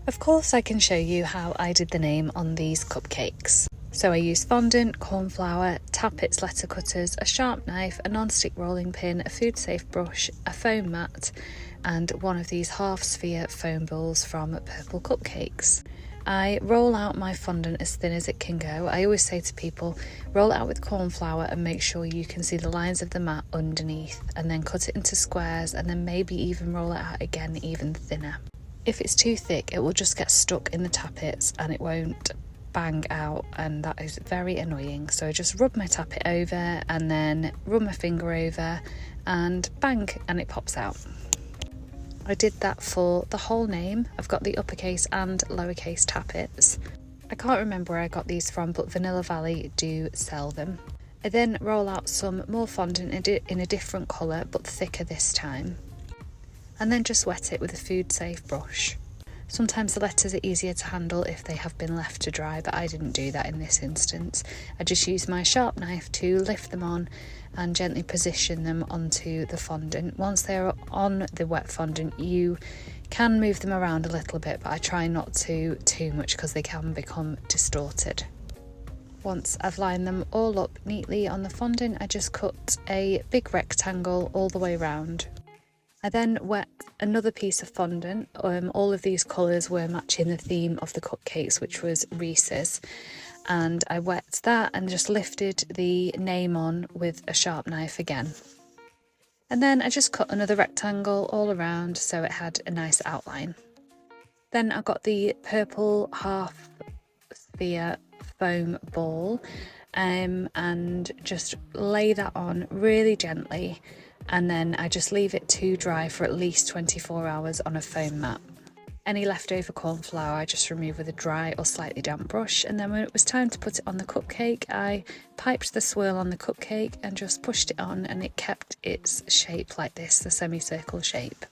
Of course I can show you how I did the name on these cupcakes. So I used fondant, corn flour, Tappits letter cutters, a sharp knife, a non-stick rolling pin, a food safe brush, a foam mat and one of these half sphere foam balls from Purple Cupcakes. I roll out my fondant as thin as it can go. I always say to people, roll it out with corn flour and make sure you can see the lines of the mat underneath, and then cut it into squares and then maybe even roll it out again even thinner. If it's too thick, it will just get stuck in the tappets and it won't bang out, and that is very annoying. So I just rub my tappet over and then rub my finger over and bang, and it pops out. I did that for the whole name. I've got the uppercase and lowercase tappets. I can't remember where I got these from, but Vanilla Valley do sell them. I then roll out some more fondant in a different colour, but thicker this time. And then just wet it with a food safe brush. Sometimes the letters are easier to handle if they have been left to dry, but I didn't do that in this instance. I just used my sharp knife to lift them on and gently position them onto the fondant. Once they're on the wet fondant, you can move them around a little bit, but I try not to too much because they can become distorted. Once I've lined them all up neatly on the fondant, I just cut a big rectangle all the way round. I then wet another piece of fondant. All of these colours were matching the theme of the cupcakes, which was Reese's. And I wet that and just lifted the name on with a sharp knife again. And then I just cut another rectangle all around so it had a nice outline. Then I got the purple half sphere foam ball and just lay that on really gently, and then I just leave it to dry for at least 24 hours on a foam mat. Any leftover corn flour I just remove with a dry or slightly damp brush, and then when it was time to put it on the cupcake, I piped the swirl on the cupcake and just pushed it on, and it kept its shape like this, the semicircle shape.